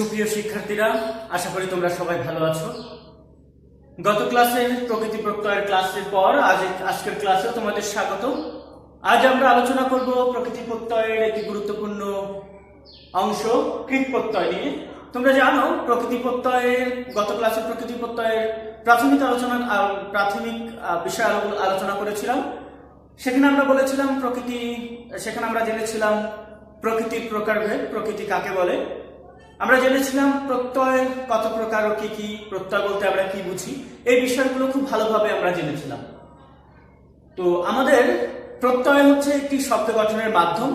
সুপ্রিয় শিক্ষার্থীরা, আশা করি তোমরা সবাই ভালো আছো। গত ক্লাসের প্রকৃতি প্রত্যয়ের ক্লাসের পর আজকের ক্লাসে তোমাদের স্বাগত। আজ আমরা আলোচনা করব প্রকৃতি প্রত্যয়ের একটি গুরুত্বপূর্ণ অংশ কৃৎ প্রত্যয় নিয়ে। তোমরা জানো প্রকৃতি প্রত্যয়ের গত ক্লাসে প্রকৃতি প্রত্যয়ের প্রাথমিক বিষয় আলোচনা করেছিলাম। সেখানে আমরা জেনেছিলাম প্রকৃতির প্রকারভেদ, প্রকৃতি কাকে বলে। আমরা জেনেছিলাম প্রত্যয় কত প্রকার ও কি, প্রত্যয় বলতে আমরা কি বুঝি, এই বিষয়গুলো খুব ভালোভাবে আমরা জেনেছিলাম। তো আমাদের প্রত্যয় হচ্ছে একটি শব্দ গঠনের মাধ্যম।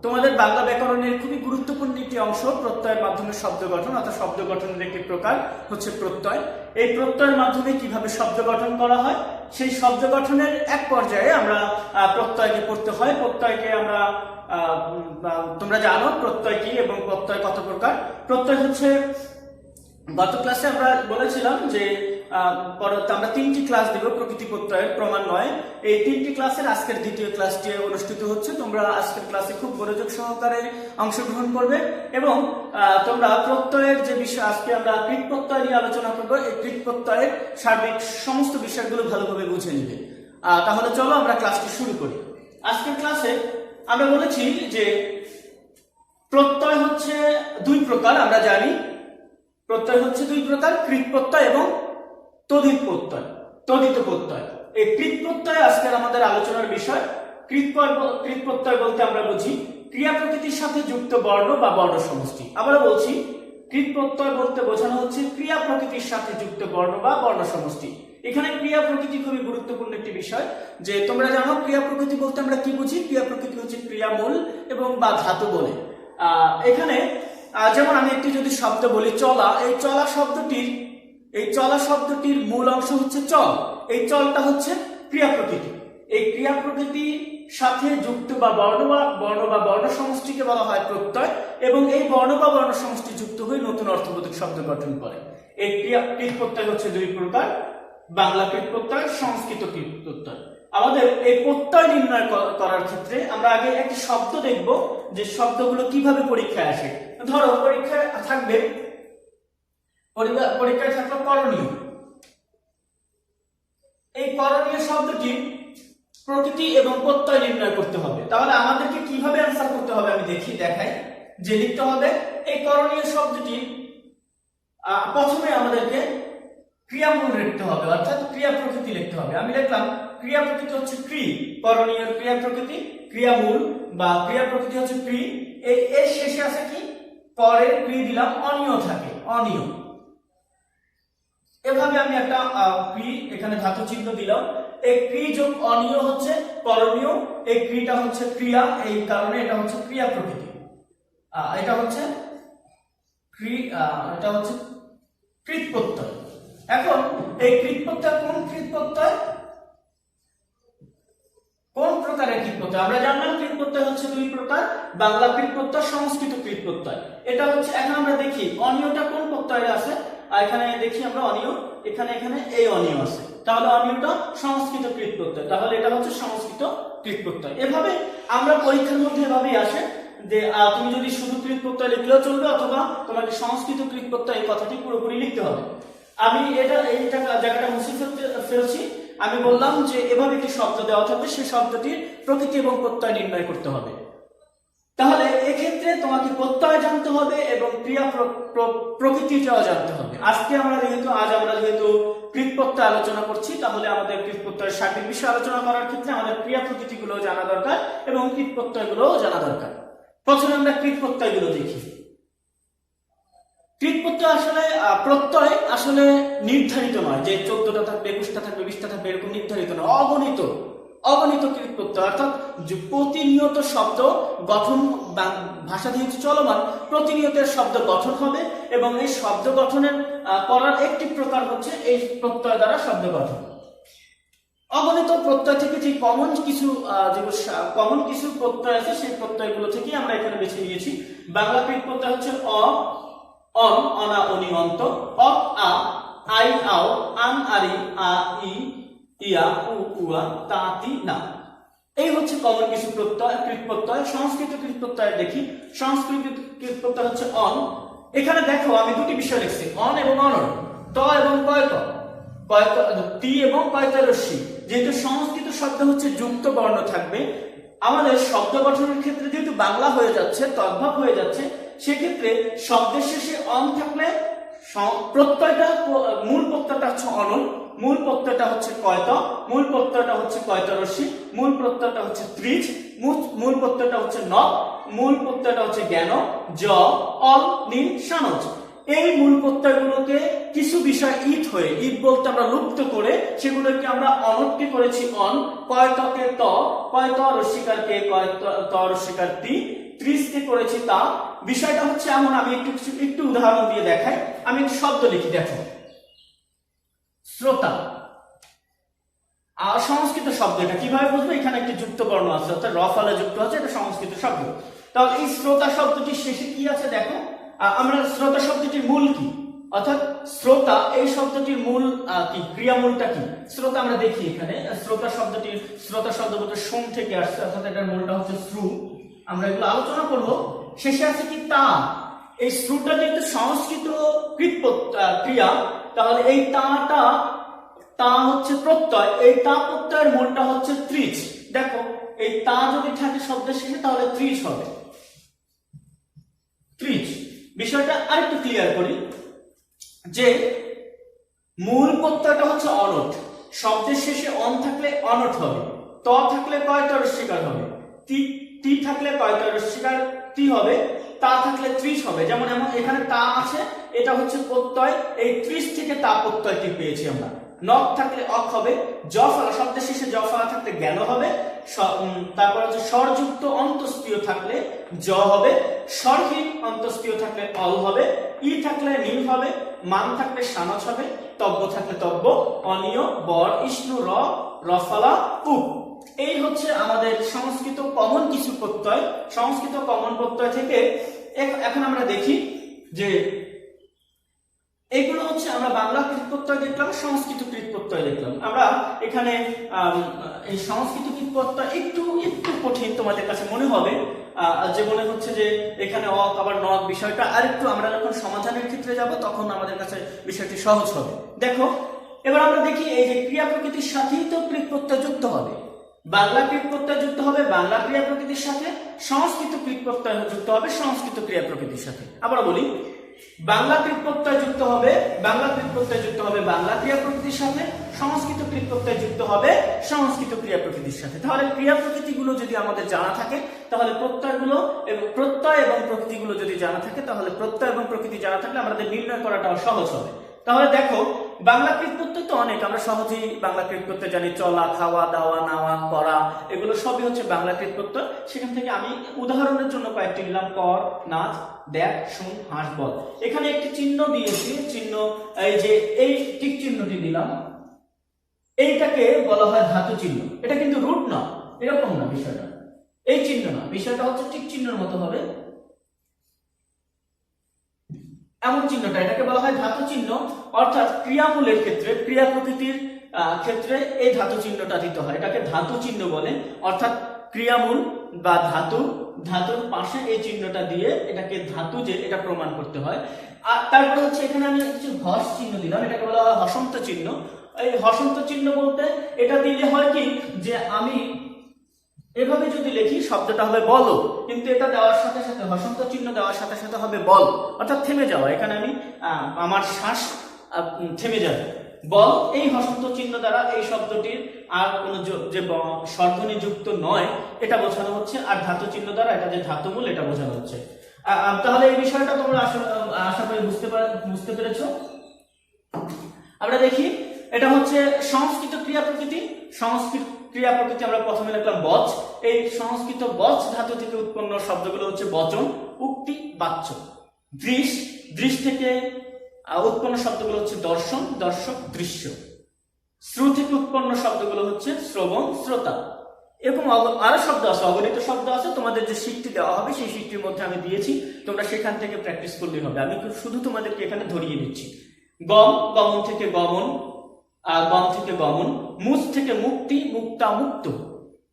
তোমাদের বাংলা ব্যাকরণের খুবই গুরুত্বপূর্ণ একটি অংশ প্রত্যয়ের মাধ্যমে শব্দ গঠন, অর্থাৎ শব্দ গঠনের একটি প্রকার হচ্ছে প্রত্যয়। এই প্রত্যয়ের মাধ্যমে কিভাবে শব্দ গঠন করা হয়, সেই শব্দ গঠনের এক পর্যায়ে আমরা প্রত্যয়কে পড়তে হয়। প্রত্যয়কে আমরা তোমরা জানো প্রত্যয় কি এবং প্রত্যয় কত প্রকার। প্রত্যয় হচ্ছে, গত ক্লাসে আমরা বলেছিলাম যে আমরা 3টি ক্লাস দিব প্রকৃতি প্রত্যয়ের ক্রমান্বয়ে। এই 3টি ক্লাসের আজকের দ্বিতীয় ক্লাসটি অনুষ্ঠিত হচ্ছে। তোমরা আজকের ক্লাসে খুব মনোযোগ সহকারে অংশগ্রহণ করবে এবং তোমরা প্রত্যয়ের যে বিষয়, আজকে আমরা কৃৎ প্রত্যয় নিয়ে আলোচনা করবো, এই কৃৎ প্রত্যয়ের সার্বিক সমস্ত বিষয়গুলো ভালোভাবে বুঝে নিবে। তাহলে চলো আমরা ক্লাসটি শুরু করি। আজকের ক্লাসে আমরা বলেছি যে প্রত্যয় হচ্ছে দুই প্রকার। আমরা জানি প্রত্যয় হচ্ছে দুই প্রকার, কৃৎ প্রত্যয় এবং তদিত প্রত্যয়। এই কৃৎ প্রত্যয় আজকের আমাদের আলোচনার বিষয়। কৃৎ প্রত্যয় বলতে আমরা বুঝি ক্রিয়া প্রকৃতির সাথে যুক্ত বর্ণ বা বর্ণ সমষ্টি। আবারও বলছি, কৃৎ প্রত্যয় বলতে বোঝানো হচ্ছে ক্রিয়া প্রকৃতির সাথে যুক্ত বর্ণ বা বর্ণ সমষ্টি। এখানে ক্রিয়া প্রকৃতি খুবই গুরুত্বপূর্ণ একটি বিষয়। যে তোমরা জানো ক্রিয়া প্রকৃতি বলতে আমরা কি বুঝি। ক্রিয়া প্রকৃতি হচ্ছে ক্রিয়ামূল এবং বা ধাতু বলে। এখানে যেমন আমি একটি যদি শব্দ বলি চলা, এই চলা শব্দটির মূল অংশ হচ্ছে চল। এই চলটা হচ্ছে ক্রিয়া প্রকৃতি। এই ক্রিয়া প্রকৃতির সাথে যুক্ত বা বর্ণ বা বর্ণ সমষ্টিকে বলা হয় প্রত্যয়, এবং এই বর্ণ বা বর্ণ সমষ্টি যুক্ত হয়ে নতুন অর্থবোধক শব্দ গঠন করে। এই কৃৎ প্রত্যয় হচ্ছে দুই প্রকার, বাংলা কৃৎ প্রত্যয়, সংস্কৃত কৃৎ প্রত্যয়। আমাদের এই প্রত্যয় নির্ণয় করার ক্ষেত্রে আমরা আগে একটি শব্দ দেখব, যে শব্দগুলো কিভাবে পরীক্ষায় আসে। ধরো পরীক্ষায় থাকলো করণীয়। এই করণীয় শব্দটি প্রকৃতি এবং প্রত্যয় নির্ণয় করতে হবে। তাহলে আমাদেরকে কিভাবে অ্যান্সার করতে হবে আমি দেখাই। যে লিখতে হবে এই করণীয় শব্দটি, প্রথমে আমাদেরকে ক্রিয়ামূল লিখতে হবে, অর্থাৎ ক্রিয়া প্রকৃতি লিখতে হবে। আমি লিখলাম ক্রিয়া প্রকৃতি হচ্ছে করণীয় ক্রিয়া প্রকৃতি, ক্রিয়ামূল বা ক্রিয়া প্রকৃতি হচ্ছে এর শেষে আছে কি, পরের দিলাম অনিয় থাকে, অনিয়। এভাবে আমি একটা এখানে ধাতু চিহ্ন দিলাম। এই যোগ অনিয় হচ্ছে করণীয়, এই ক্রিয়াটা হচ্ছে ক্রিয়া, এই কারণে এটা হচ্ছে ক্রিয়া প্রকৃতি। এটা হচ্ছে কৃৎ প্রত্যয়। এখন এই কৃৎ প্রত্যয় কোন প্রকারের কৃৎ প্রত্যয়? আমরা জানলাম কৃৎ প্রত্যয় হচ্ছে দুই প্রকার, বাংলা কৃৎ প্রত্যয়, সংস্কৃত কৃৎ প্রত্যয়। এটা হচ্ছে, এখন আমরা দেখি অনিয়টা কোন প্রত্যয়ে আছে। এখানে দেখি আমরা অনিয়, এখানে এই অনিয় আছে, তাহলে অনিয়টা সংস্কৃত কৃৎ প্রত্যয়, তাহলে এটা হচ্ছে সংস্কৃত কৃৎ প্রত্যয়। এভাবে আমরা পরীক্ষার মধ্যে এভাবেই আসে যে তুমি যদি শুধু কৃৎ প্রত্যয় লিখলেও চলবে, অথবা তোমাকে সংস্কৃত কৃৎ প্রত্যয় এই কথাটি পুরোপুরি লিখতে হবে। আমি এইটা জায়গাটা মুছে ফেলছি। আমি বললাম যে এভাবে একটি শব্দ দেওয়া থাকবে, সেই শব্দটির প্রকৃতি এবং প্রত্যয় নির্ণয় করতে হবে। তাহলে এক্ষেত্রে তোমাকে প্রত্যয় জানতে হবে এবং ক্রিয়া প্রকৃতিটাও জানতে হবে। আজ আমরা যেহেতু কৃৎ প্রত্যয় আলোচনা করছি, তাহলে আমাদের কৃৎ প্রত্যয়ের সার্বিক বিষয় আলোচনা করার ক্ষেত্রে আমাদের ক্রিয়া প্রকৃতিগুলো জানা দরকার এবং কৃৎ প্রত্যয়গুলোও জানা দরকার। প্রথমে আমরা কৃৎ প্রত্যয়গুলো দেখি। কৃৎ প্রত্যয় আসলে নির্ধারিত নয়, যে 14টা থাকবে, 21টা থাকবে, 20টা থাকবে, এরকম নির্ধারিত নয়। অগণিত কৃৎ প্রত্যয়, অর্থাৎ প্রতিনিয়ত শব্দ গঠন, ভাষা যেহেতু চলমান, প্রতিনিয়ত শব্দ গঠন হবে এবং এই শব্দ গঠনের করার একটি প্রকার হচ্ছে এই প্রত্যয় দ্বারা শব্দ গঠন। অগণিত প্রত্যয় থেকে যে কমন কিছু প্রত্যয় আছে, সেই প্রত্যয়গুলো থেকে আমরা এখানে বেছে নিয়েছি। বাংলা কৃৎ প্রত্যয় হচ্ছে অন, অনা, অনি, অন্ত, অপ, আ, আই, আও, আন, আরি, আ, ই, ইয়া, উ, উয়া, তা, তি, না। এই হচ্ছে কমন কিছু প্রত্যয়, কৃৎ প্রত্যয়। সংস্কৃত কৃৎ প্রত্যয় দেখি। সংস্কৃত কৃৎ প্রত্যয় হচ্ছে অন, এখানে দেখো আমি দুটি বিষয় লিখছি, অন এবং অনর, ত এবং কয়ত, কয়ত তি এবং কয়ত রস্যি। যেহেতু সংস্কৃত শব্দ হচ্ছে যুক্ত বর্ণ থাকবে, আমাদের শব্দ গঠনের ক্ষেত্রে যেহেতু বাংলা হয়ে যাচ্ছে, তদ্ভব হয়ে যাচ্ছে, সেক্ষেত্রে শব্দের শেষে অন থাকলে প্রত্যয়টা, মূল প্রত্যয়টা হচ্ছে অনন, মূল প্রত্যয়টা হচ্ছে কয়ত, মূল প্রত্যয়টা হচ্ছে কয়ত রস্যি, মূল প্রত্যয়টা হচ্ছে ত্রিজ, মূল প্রত্যয়টা হচ্ছে ন, মূল প্রত্যয়টা হচ্ছে জ্ঞান, জ, অল, নীল, সানজ। এই মূল প্রত্যয়গুলোকে কিছু বিষয় ইট হয়ে, ইট বলতে আমরা লুপ্ত করে সেগুলোকে আমরা অনটকে করেছি অন, কয়তকে ত, কয়ত রস্যিকার কে, কয়ত ত রস্যিকার তি, ত্রিশকে করেছি তা। বিষয়টা হচ্ছে এমন, আমি একটু উদাহরণ দিয়ে দেখাই। আমি একটু শব্দ লিখি, দেখো শ্রোতা, আর সংস্কৃত শব্দ, এটা কিভাবে বুঝবো? এখানে একটি যুক্ত বর্ণ আছে, অর্থাৎ র ফলে যুক্ত আছে, এটা সংস্কৃত শব্দ। তাহলে এই শ্রোতা শব্দটির শেষে কি আছে দেখো, আমরা শ্রোতা শব্দটির মূল কি, অর্থাৎ শ্রোতা এই শব্দটির মূল কি, ক্রিয়ামূলটা কি? শ্রোতা আমরা দেখি এখানে, শ্রোতা শব্দটির, শ্রোতা শব্দ বলতে সোম থেকে আসছে, অর্থাৎ এটার মূলটা হচ্ছে শ্রু। আমরা এগুলো আলোচনা করব। শেষে আছে কি তা, এই শ্রুটা যেহেতু সংস্কৃত ক্রিয়া, তাহলে এই তাটা, তা হচ্ছে প্রত্যয়, এই তা প্রত্যয়ের মূলটা হচ্ছে ত্রিজ। দেখো এই তা যদি থাকে শব্দের শেষে তাহলে ত্রিজ হবে, ত্রিজ। বিষয়টা আরেকটু ক্লিয়ার করি যে মূল প্রত্যয়টা হচ্ছে অনট, শব্দের শেষে অন থাকলে অনট হবে, ত থাকলে কয়ত রস্যিকার হবে, তি থাকলে কয়ত রস্যিকার তি হবে, তা থাকলে ত্রিশ হবে। যেমন এখানে তা আছে, এটা হচ্ছে প্রত্যয়, এই ত্রিশ থেকে তা প্রত্যয়টি পেয়েছি আমরা। নক থাকলে অক হবে, জ ফলা, শব্দের শেষে জ ফলা থাকলে জ্ঞান হবে, তারপর হচ্ছে স্বরযুক্ত অন্তস্তীয় থাকলে জ হবে, স্বরহীন অন্তস্তীয় থাকলে অল হবে, ই থাকলে নীল হবে, মান থাকলে সানজ হবে, তব্য থাকলে তব্য, অনিয়, বর, ইষ্ণু, রফলা, উপ। এই হচ্ছে আমাদের সংস্কৃত কমন কিছু প্রত্যয়। সংস্কৃত কমন প্রত্যয় থেকে এখন আমরা দেখি যে এগুলো হচ্ছে আমরা বাংলা কৃত প্রত্যয় দেখলাম, সংস্কৃত কৃত প্রত্যয় দেখলাম। আমরা এখানে এই সংস্কৃত কৃত প্রত্যয় একটু কঠিন তোমাদের কাছে মনে হবে, যে মনে হচ্ছে যে এখানে অক আবার নক, বিষয়টা আরেকটু আমরা যখন সমাধানের ক্ষেত্রে যাব তখন আমাদের কাছে বিষয়টি সহজ হবে। দেখো এবার আমরা দেখি, এই যে ক্রিয়া প্রকৃতির সাথেই তো কৃত প্রত্যয় যুক্ত হবে, বাংলা কৃত প্রত্যয় যুক্ত হবে বাংলা ক্রিয়া প্রকৃতির সাথে, সংস্কৃত কৃত প্রত্যয় যুক্ত হবে সংস্কৃত ক্রিয়া প্রকৃতির সাথে। আবার বলি, বাংলা কৃত প্রত্যয় যুক্ত হবে, বাংলা কৃত প্রত্যয় যুক্ত হবে বাংলা ক্রিয়া প্রকৃতির সাথে, সংস্কৃত কৃত প্রত্যয় যুক্ত হবে সংস্কৃত ক্রিয়া প্রকৃতির সাথে। তাহলে ক্রিয়া প্রকৃতিগুলো যদি আমাদের জানা থাকে, তাহলে প্রত্যয়গুলো এবং প্রত্যয় এবং প্রকৃতিগুলো যদি জানা থাকে, তাহলে প্রত্যয় এবং প্রকৃতি জানা থাকলে আমাদের নির্ণয় করাটাও সহজ হবে। তাহলে দেখো বাংলা কৃত প্রত্যয় তো অনেক, আমরা সহজেই বাংলা কৃত প্রত্যয় জানি, চলা, খাওয়া, দাওয়া, নাওয়া, করা, এগুলো সবই হচ্ছে বাংলা কৃত প্রত্যয়। সেখান থেকে আমি উদাহরণের জন্য কয়েকটি নিলাম, কর, নাচ, দেখ, শুন, হাস, বল। এখানে একটি চিহ্ন দিয়েছি, চিহ্ন, এই যে এই টিক চিহ্নটি দিলাম, এইটাকে বলা হয় ধাতু চিহ্ন। এটা কিন্তু রুট না, এরকম না বিষয়টা, এই চিহ্ন না, বিষয়টা হচ্ছে টিক চিহ্নের মতো হবে, এমন চিহ্নটা, এটাকে বলা হয় ধাতু চিহ্ন। অর্থাৎ ক্রিয়ামূলের ক্ষেত্রে, ক্রিয়া প্রকৃতির ক্ষেত্রে এই ধাতু চিহ্নটা দিতে হয়, এটাকে ধাতু চিহ্ন বলে। অর্থাৎ ক্রিয়ামূল বা ধাতুর পাশে এই চিহ্নটা দিয়ে এটাকে ধাতু যে এটা প্রমাণ করতে হয়। আর তারপরে হচ্ছে এখানে আমি কিছু হস চিহ্ন দিলাম, এটাকে বলা হয় হসন্ত চিহ্ন। এই হসন্ত চিহ্ন বলতে এটা দিলে হয় কি, যে আমি এভাবে যদি লিখি শব্দটা হবে বল, কিন্তু এটা দেওয়ার সাথে সাথে, হসন্ত চিহ্ন দেওয়ার সাথে সাথে হবে বল, অর্থাৎ থেমে যাওয়া। এখানে আমি আমার শ্বাস থেমে যাবে, বল। এই হসন্ত চিহ্ন দ্বারা এই শব্দটির আর কোনো যে স্বরধ্বনি যুক্ত নয় এটা বোঝানো হচ্ছে, আর ধাতু চিহ্ন দ্বারা এটা যে ধাতুমূল এটা বোঝানো হচ্ছে। তাহলে এই বিষয়টা তোমরা আশা করি বুঝতে পেরেছো। আমরা দেখি, এটা হচ্ছে সংস্কৃত ক্রিয়া প্রকৃতি। সংস্কৃত ক্রিয়া প্রকৃতি আমরা প্রথমে লিখলাম বচ। এই সংস্কৃত বচ ধাতু থেকে উৎপন্ন শব্দগুলো হচ্ছে বচন, উক্তি, বাচ্য। দৃশ থেকে উৎপন্ন শব্দগুলো হচ্ছে দর্শন, দর্শক, দৃশ্য। শ্রু থেকে উৎপন্ন শব্দগুলো হচ্ছে শ্রবণ, শ্রোতা। এবং আরো শব্দ আছে, অগণিত শব্দ আছে, তোমাদের যে শীটটি দেওয়া হবে সেই শীটটির মধ্যে আমি দিয়েছি, তোমরা সেখান থেকে প্র্যাকটিস করলেই হবে। আমি শুধু তোমাদেরকে এখানে ধরিয়ে দিচ্ছি। গমন থেকে গমন, গম থেকে গমন, মুচ থেকে মুক্তি, মুক্তা, মুক্ত।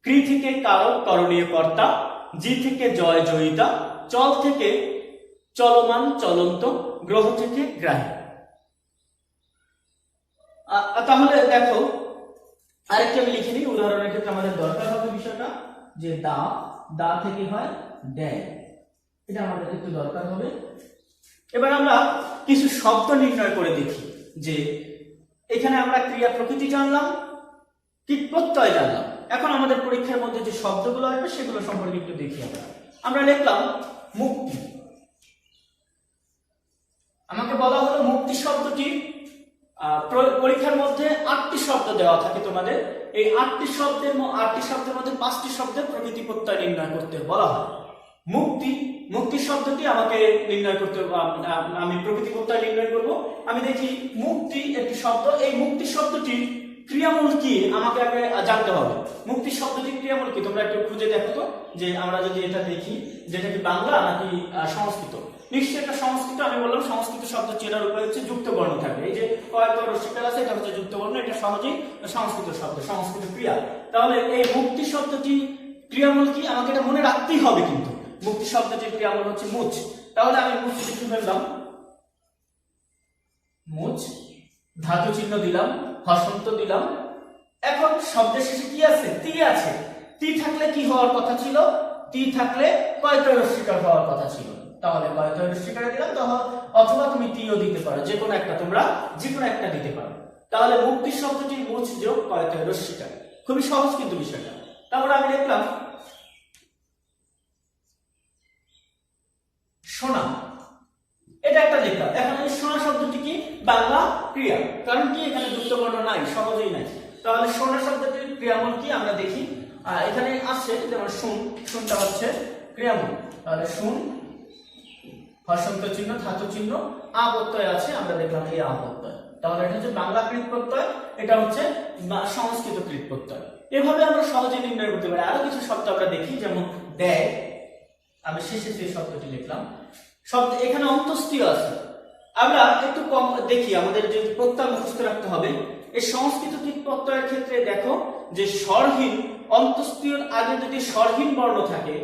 ক্রি থেকে কারক, করণীয় কর্তা। জি থেকে জয়, জয়িতা। চল থেকে চলমান, চলন্ত, গ্রহ থেকে গ্রাহী। তাহলে দেখো আরেকটা আমি লিখে নিই, উদাহরণের ক্ষেত্রে আমাদের দরকার হবে বিষয়টা যে দা, দা থেকে হয় ড্যাগ, এটা আমাদের একটু দরকার হবে। এবার আমরা কিছু শব্দ নির্ণয় করে দেখি যে এখানে আমরা ক্রিয়া প্রকৃতি জানলাম, কীট প্রত্যয় জানলাম। এখন আমাদের পরীক্ষার মধ্যে যে শব্দগুলো আসবে সেগুলো সম্পর্কে একটু দেখি। আমরা লিখলাম মুক্তি। আমাকে বলা হলো মুক্তি শব্দটি পরীক্ষার মধ্যে 8টি শব্দ দেওয়া থাকে তোমাদের। এই 8টি শব্দের মধ্যে 5টি শব্দের প্রকৃতি প্রত্যয় নির্ণয় করতে বলা হয়। মুক্তি, মুক্তি শব্দটি আমাকে নির্ণয় করতে, আমি প্রকৃতি প্রত্যয় নির্ণয় করব। আমি দেখি মুক্তি একটি শব্দ, এই মুক্তি শব্দটি ক্রিয়ামূল কি আমাকে আগে জানতে হবে। মুক্তি শব্দটি ক্রিয়ামূল কি তোমরা একটু খুঁজে দেখো তো, যে আমরা যদি এটা দেখি যেটা কি বাংলা নাকি সংস্কৃত। নিশ্চয়ই এটা সংস্কৃত। আমি বললাম সংস্কৃত শব্দ চেনার উপায় হচ্ছে যুক্ত বর্ণ থাকবে। এই যে কয়েকটা রসিকাল আছে, এটা হচ্ছে যুক্ত বর্ণ, এটা সহজেই সংস্কৃত শব্দ, সংস্কৃত ক্রিয়া। তাহলে এই মুক্তি শব্দটি ক্রিয়ামূল কি আমাকে এটা মনে রাখতেই হবে, কিন্তু মুক্তি শব্দটির ক্রিয়ামূল হচ্ছে মুচ। তাহলে আমি মুচ লিখে ফেললাম, মুচ, ধাতু চিহ্ন দিলাম, হসন্ত দিলাম। এখন শব্দের শেষে কি আছে? তি আছে। তি থাকলে কি হওয়ার কথা ছিল? তি থাকলে কয়টা রস্যিকার হওয়ার কথা ছিল। তাহলে কয়টা রস্যিকার দিলাম, অথবা তুমি তিও দিতে পারো, যে কোনো একটা, তোমরা যে কোনো একটা দিতে পারো। তাহলে মুক্তি শব্দটি মুচ যোগ কয়টা রস্যিকার, খুবই সহজ কিন্তু বিষয়টা। তারপরে আমি লিখলাম সোনা, এটা একটা লিখলাম। এখন এই সোনা শব্দটি কি? বাংলা ক্রিয়া, কারণ কি এখানে যুক্ত বর্ণ নাই, সহজেই নাই। তাহলে সোনা শব্দটির ক্রিয়ামূল কি আমরা দেখি। এখানে আছে যেমন শুন, শুনটা হচ্ছে ক্রিয়ামূল। তাহলে শুন, হসন্ত চিহ্ন, ধাতু চিহ্ন, আ প্রত্যয় আছে, আমরা দেখলাম এই আ প্রত্যয়। তাহলে এটা হচ্ছে বাংলা কৃত প্রত্যয়, এটা হচ্ছে সংস্কৃত কৃত প্রত্যয়। এভাবে আমরা সহজে নির্ণয় করতে পারি। আরো কিছু শব্দ আমরা দেখি, যেমন দেয়, আমি শেষে যে শব্দটি লিখলাম শব্দ, এখানে অন্তস্তীয় আছে। আমরা একটু কম দেখি, আমাদের যে প্রত্যয় মুখস্থ রাখতে হবে। এই সংস্কৃত কৃত প্রত্যয়ের ক্ষেত্রে দেখো যে স্বরহীন, অন্তস্তীয়র আগে যদি স্বরহীন বর্ণ থাকে,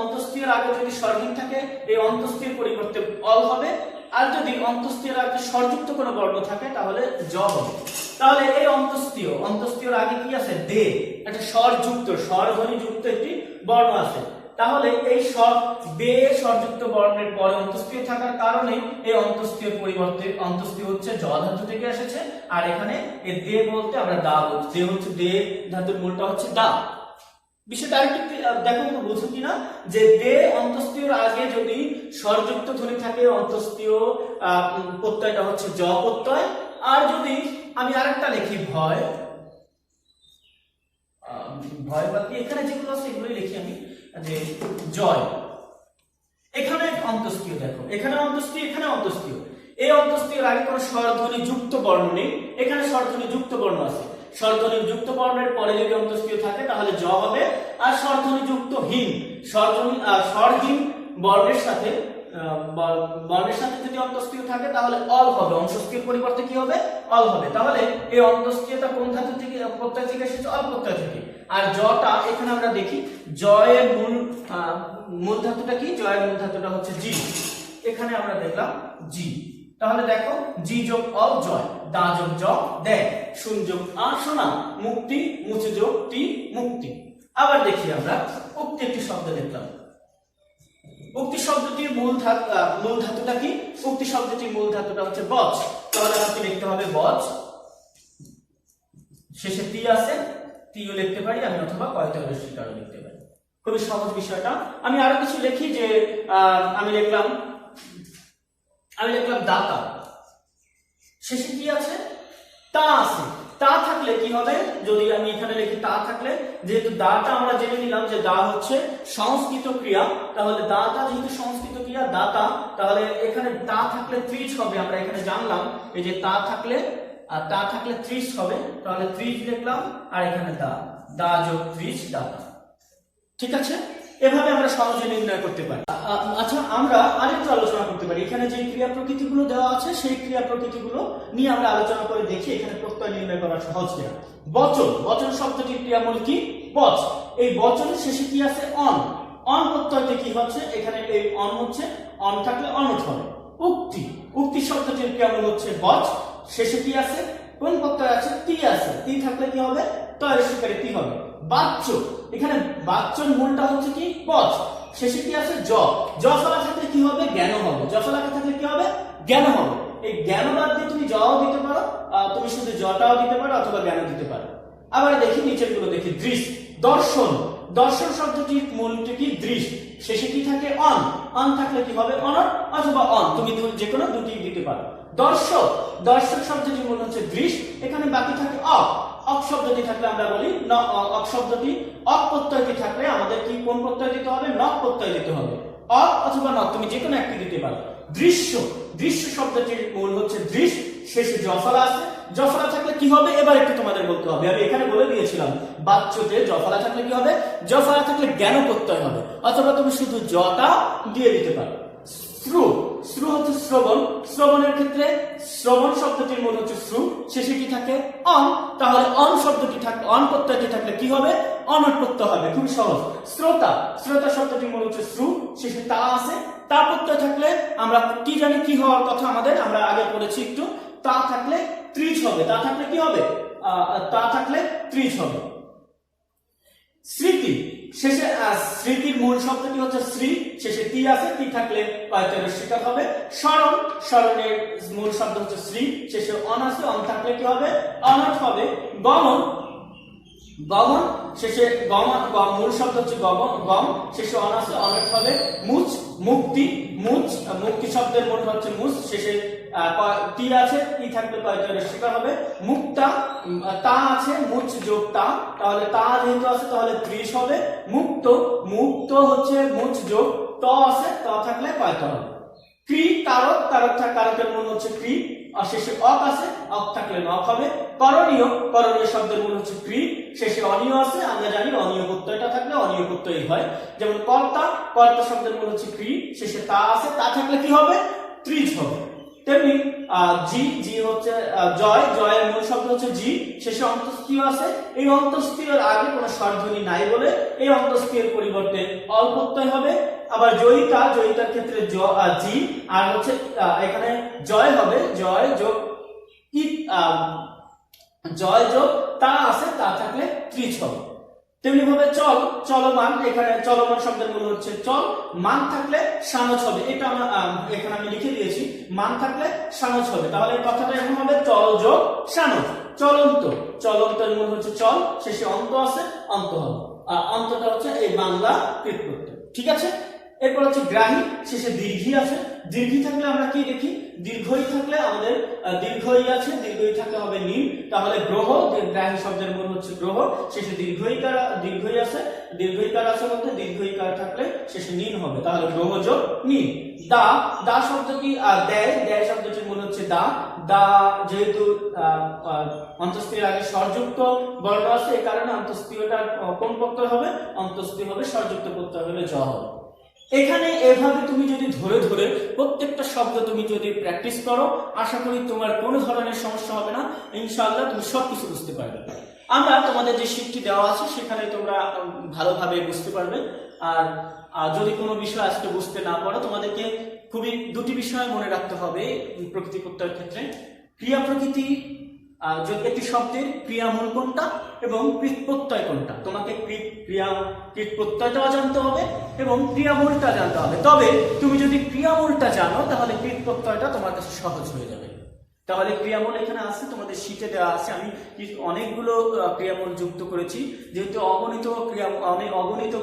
অন্তস্তীয়র আগে যদি স্বরহীন থাকে, এই অন্তস্তীয়র পরিবর্তে অল হবে। আর যদি অন্তস্তীয়র আগে স্বরযুক্ত কোনো বর্ণ থাকে তাহলে জ হবে। তাহলে এই অন্তস্তীয়র আগে কি আছে? দে, একটা স্বরযুক্ত, স্বরধ্বনি যুক্ত একটি বর্ণ আছে। তাহলে এই বে স্বরযুক্ত বর্ণের পরে অন্তস্তীয় থাকার কারণে এই অন্তস্তীয়র পরিবর্তে অন্তস্তীয় হচ্ছে জ ধাতু থেকে এসেছে। আর এখানে এই দে বলতে আমরা দা বলছি, দে হচ্ছে দে ধাতুর মূলটা হচ্ছে দা। বিষয়টা আরেকটু দেখো তো বুঝো কিনা, যে দে অন্তস্তীয়র আগে যদি স্বরযুক্ত ধ্বনি থাকে, অন্তস্তীয় প্রত্যয়টা হচ্ছে জ প্রত্যয়। আর যদি আমি আরেকটা লিখি ভয়, ভয় বাদ দিয়ে এখানে যেগুলো আছে এগুলোই লিখি আমি, যে জয়, এখানে অন্তস্তীয়, দেখো এখানে অন্তস্তীয়, এখানে অন্তস্তীয়। এই অন্তস্তীয়র আগে কোনো স্বরধ্বনি যুক্ত বর্ণ নেই, এখানে স্বরধ্বনি যুক্ত বর্ণ আছে। স্বরধ্বনি যুক্ত বর্ণের পরে যদি অন্তস্তীয় থাকে তাহলে জ হবে। আর স্বরধ্বনি যুক্ত হীন, স্বরহীন বর্ণের সাথে যদি অন্তস্তীয় থাকে তাহলে অল হবে। অন্তস্তীয়র পরিবর্তে কি হবে? অল হবে। তাহলে এই অন্তস্তীয়টা কোন ধাতু থেকে, প্রত্যয় থেকে এসেছে? অল প্রত্যয় থেকে। আর জটা এখানে আমরা দেখি, জয়ের মূল ধাতুটা কি? জয়ের মূল ধাতুটা হচ্ছে জি, এখানে আমরা দেখলাম জি। তাহলে দেখো জি যোগ অল জয়, দা যোগ জ দে, শুন যোগ আ শোনা, মুক্তি, মুচে যোগ টি মুক্তি। আবার দেখি আমরা উক্তি একটি শব্দ দেখলাম। উক্তি শব্দটির মূল ধাতুটা কি? উক্তি শব্দটির মূল ধাতুটা হচ্ছে বচ। তাহলে আমাকে লিখতে হবে বচ, শেষে তি আছে, তিও লিখতে পারি আমি, অথবা কয়টা রস্যিকারও লিখতে পারি। খুবই সহজ বিষয়টা। আমি আরো কিছু লিখি, যে আমি লিখলাম দাতা, শেষে কি আছে? তা আছে। তা থাকলে কি হবে? যদি আমি এখানে লিখি তা থাকলে, যেহেতু দাটা আমরা জেনে নিলাম যে দা হচ্ছে সংস্কৃত ক্রিয়া, তাহলে দাতা যেহেতু সংস্কৃত ক্রিয়া দাতা, তাহলে এখানে তা থাকলে ত্রিশ হবে। আমরা এখানে জানলাম এই যে তা থাকলে, আর তা থাকলে 30 হবে। তাহলে 30 লিখলাম, আর এখানে দা যোগ 30 দাতা। ঠিক আছে, এভাবে আমরা সহজে নির্ণয় করতে পারি। আচ্ছা, আমরা আরেকটু আলোচনা করতে পারি। এখানে যে ক্রিয়া প্রকৃতিগুলো দেওয়া আছে সেই ক্রিয়া প্রকৃতিগুলো নিয়ে আমরা আলোচনা করে দেখি এখানে প্রত্যয় নির্ণয় করা সহজ কিনা। বচন, বচন শব্দটির ক্রিয়ামূল কি? বচ। এই বচনের শেষে কি আছে? অন। অন প্রত্যয়তে কি হচ্ছে? এখানে এই অন হচ্ছে অন থাকলে অনট হবে। উক্তি, উক্তি শব্দটির ক্রিয়ামূল হচ্ছে বচ, শেষে কি আছে, কোন প্রত্যয় আছে, তি আছে, তি থাকলে কি হবে, তয়ের শিকারে তি হবে। বাচ্য, এখানে বাচ্চর মূলটা হচ্ছে কি বচ, শেষে কি আছে জ, জ ফলা থাকলে কি হবে, জ্ঞান হবে, জ ফলা থাকলে কি হবে, জ্ঞান হবে। এই জ্ঞান বাদ দিয়ে তুমি জও দিতে পারো, তুমি শুধু জটাও দিতে পারো অথবা জ্ঞানও দিতে পারো। আবার দেখি নিচের গুলো দেখি, দৃশ, দর্শন, দর্শন শব্দটির মূলটি কি দৃশ, শেষে কি থাকে অন, অন থাকলে কি হবে অনট অথবা অন, তুমি যে কোনো দুটি দিতে পারো। দর্শক, দর্শক শব্দটির মূল হচ্ছে দৃশ, এখানে বাকি থাকে অক, অক শব্দটি থাকলে আমরা বলি অক শব্দটি, অক প্রত্যয়টি থাকলে আমাদের কি কোন প্রত্যয় দিতে হবে, নক প্রত্যয় দিতে হবে, অক অথবা নক তুমি যে কোনো একটি দিতে পারো। দৃশ্য, দৃশ্য শব্দটির মূল হচ্ছে দৃশ, শেষে জফলা আছে, জফলা থাকলে কি হবে এবার একটু তোমাদের বলতে হবে, আমি এখানে বলে দিয়েছিলাম বাচ্চতে জফলা থাকলে কি হবে, জফলা থাকলে জ্ঞান প্রত্যয় হবে, অথবা তুমি শুধু জটা দিয়ে দিতে পারো। শ্রু, শ্রু হচ্ছে শ্রবণ, শ্রবণের ক্ষেত্রে শ্রবণ শব্দটির মূল হচ্ছে শ্রু, শেষে কি থাকে অন, তাহলে অন শব্দটি থাকলে, অন প্রত্যয়টি থাকলে কি হবে, অনট প্রত্যয় হবে, খুব সহজ। শ্রোতা, শ্রোতা শব্দটির মূল হচ্ছে শ্রু, শেষে তা আছে, তা প্রত্যয় থাকলে আমরা কি জানি কি হওয়ার কথা আমাদের, আমরা আগে পড়েছি একটু, তা থাকলে ত্রিশ হবে, তা থাকলে কি হবে, তা থাকলে ত্রিশ হবে। স্মৃতি, শেষে স্মৃতির মূল শব্দটি হচ্ছে শ্রী, শেষে তি আছে, তি থাকলে পায়তের শিকার হবে। স্মরণ, স্মরণের মূল শব্দ হচ্ছে শ্রী, শেষে অন আছে, অন থাকলে কি হবে অনট হবে। গমন, গমন, শেষে গম, মূল শব্দ হচ্ছে গম, গম, শেষে অন আছে, অনট হবে। মুচ, মুক্তি, মুচ, মুক্তি শব্দের মূল হচ্ছে মুচ, শেষে তি আছে, তি থাকলে পায়তের শিকার হবে। মুক্তা, তা আছে, মুচ যোগ তা, তাহলে তা যেহেতু আছে তাহলে ত্রিশ হবে। মুক্ত, মুক্ত হচ্ছে মুচ যোগ ত আছে, ত থাকলে পায়ত হবে। ক্রি, কারক, কারক কারকের মূল হচ্ছে ক্রি, আর শেষে অক আছে, অক থাকলে নক হবে। করণীয়, করণীয় শব্দের মূল হচ্ছে ক্রি, শেষে অনিয় আছে, আমরা জানি অনিয় প্রত্যয়টা থাকলে অনিয় প্রত্যয় হয়। যেমন কর্তা, কর্তা শব্দের মূল হচ্ছে ক্রি, শেষে তা আছে, তা থাকলে কি হবে ত্রিশ হবে। তেমনি জি, জি হচ্ছে জয়, জয়ের মূল শব্দ হচ্ছে জি, শেষে অন্তস্থীয় আছে, এই অন্তস্থীয়ের আগে কোনো স্বরধ্বনি নাই বলে এই অন্তস্থীয়ের পরিবর্তে অল প্রত্যয় হবে। আবার জয়িতা, জয়িতার ক্ষেত্রে জি, আর হচ্ছে এখানে জয় হবে, জয় যোগ ই, জয় যোগ তা আছে, তা থাকলে ত্রিশ হবে। তেমনি ভাবে চল, চলমান, এখানে চলমান শব্দের মূল হচ্ছে চল, মান থাকলে সানজ হবে, এটা আমরা এখানে আমি লিখে দিয়েছি, মান থাকলে সানজ হবে, তাহলে এই কথাটা এখন হবে চল যোগ সানজ। চলন্ত, চলন্তের মূল হচ্ছে চল, শেষে অন্ত আছে, অন্ত হবে, আর অন্তটা হচ্ছে এই বাংলা কৃত প্রত্যয়, ঠিক আছে। এরপর হচ্ছে গ্রাহী, শেষে দীর্ঘী আছে, দীর্ঘী থাকলে আমরা কি দেখি, দীর্ঘই থাকলে আমাদের দীর্ঘই আছে, দীর্ঘই থাকলে হবে নীল, তাহলে গ্রহ, গ্রাহী শব্দের মূল হচ্ছে গ্রহ, শেষে দীর্ঘইকার, দীর্ঘই আছে, দীর্ঘইকার আছে বলতে দীর্ঘইকার থাকলে শেষে নীল হবে, তাহলে গ্রহ যোগ নীল। দা, দা শব্দ কি দেয়, দেয় শব্দটির মূল হচ্ছে দা, দা যেহেতু অন্তস্থীর আগে স্বরযুক্ত বর্ণ আছে, এই কারণে অন্তস্থীয়টা কোন প্রত্যয় হবে, অন্তস্থীয় হবে, স্বরযুক্ত প্রত্যয় হলে জ হবে। এখানে এভাবে তুমি যদি ধরে ধরে প্রত্যেকটা শব্দ তুমি যদি প্র্যাকটিস করো, আশা করি তোমার কোনো ধরনের সমস্যা হবে না, ইনশাআল্লাহ তুমি সবকিছু বুঝতে পারবে। আমরা তোমাদের যে শীটটি দেওয়া আছে সেখানে তোমরা ভালোভাবে বুঝতে পারবে। আর যদি কোনো বিষয় আজকে বুঝতে না পারো, তোমাদেরকে খুবই দুটি বিষয় মনে রাখতে হবে প্রকৃতি প্রত্যয়ের ক্ষেত্রে। ক্রিয়া প্রকৃতি, একটি শব্দের ক্রিয়ামূল কোনটা এবং কৃত প্রত্যয় কোনটা, তোমাকে কৃত প্রত্যয়টাও জানতে হবে এবং ক্রিয়ামূলটা জানতে হবে। তবে তুমি যদি ক্রিয়ামূলটা জানো তাহলে কৃত প্রত্যয়টা তোমার কাছে সহজ হয়ে যাবে। তাহলে ক্রিয়ামূল এখানে আছে, তোমাদের শীটে দেওয়া আছে, আমি অনেকগুলো ক্রিয়ামূল যুক্ত করেছি, যেহেতু অগণিত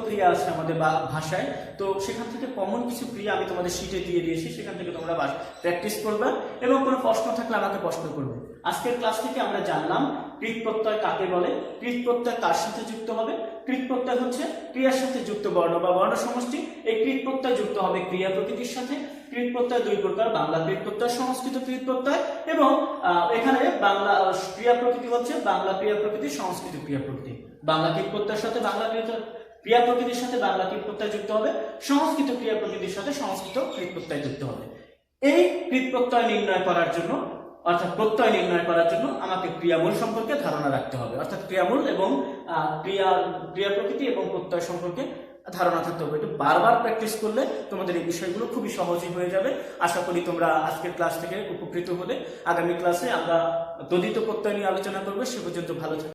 ক্রিয়া আছে আমাদের ভাষায়, তো সেখান থেকে কমন কিছু ক্রিয়া আমি তোমাদের শীটে দিয়ে দিয়েছি, সেখান থেকে তোমরা প্র্যাকটিস করবে এবং কোনো প্রশ্ন থাকলে আমাকে প্রশ্ন করবে। আজকের ক্লাস থেকে আমরা জানলাম কৃত প্রত্যয় কাকে বলে, কৃত প্রত্যয় কার সাথে যুক্ত হবে। কৃত প্রত্যয় হচ্ছে ক্রিয়ার সাথে যুক্ত বর্ণ বা বর্ণ সমষ্টি, এই কৃত প্রত্যয় যুক্ত হবে ক্রিয়া প্রকৃতির সাথে। কৃত প্রত্যয় দুই প্রকার, বাংলা কৃত প্রত্যয়, সংস্কৃত কৃত প্রত্যয়, এবং এখানে বাংলা ক্রিয়া প্রকৃতি হচ্ছে বাংলা ক্রিয়া প্রকৃতি, সংস্কৃত ক্রিয়া প্রকৃতি। বাংলা কৃত প্রত্যয়ের সাথে বাংলা ক্রিয়া প্রকৃতির সাথে বাংলা কৃত প্রত্যয় যুক্ত হবে, সংস্কৃত ক্রিয়া প্রকৃতির সাথে সংস্কৃত কৃত প্রত্যয় যুক্ত হবে। এই কৃত প্রত্যয় নির্ণয় করার জন্য, অর্থাৎ প্রত্যয় নির্ণয় করার জন্য আমাকে ক্রিয়ামূল সম্পর্কে ধারণা রাখতে হবে, অর্থাৎ ক্রিয়ামূল এবং ক্রিয়া প্রকৃতি এবং প্রত্যয় সম্পর্কে ধারণা থাকতে হবে। একটু বারবার প্র্যাকটিস করলে তোমাদের এই বিষয়গুলো খুবই সহজই হয়ে যাবে। আশা করি তোমরা আজকের ক্লাস থেকে উপকৃত হলে। আগামী ক্লাসে আমরা তদ্ধিত প্রত্যয় নিয়ে আলোচনা করবো। সে পর্যন্ত ভালো থাকবে।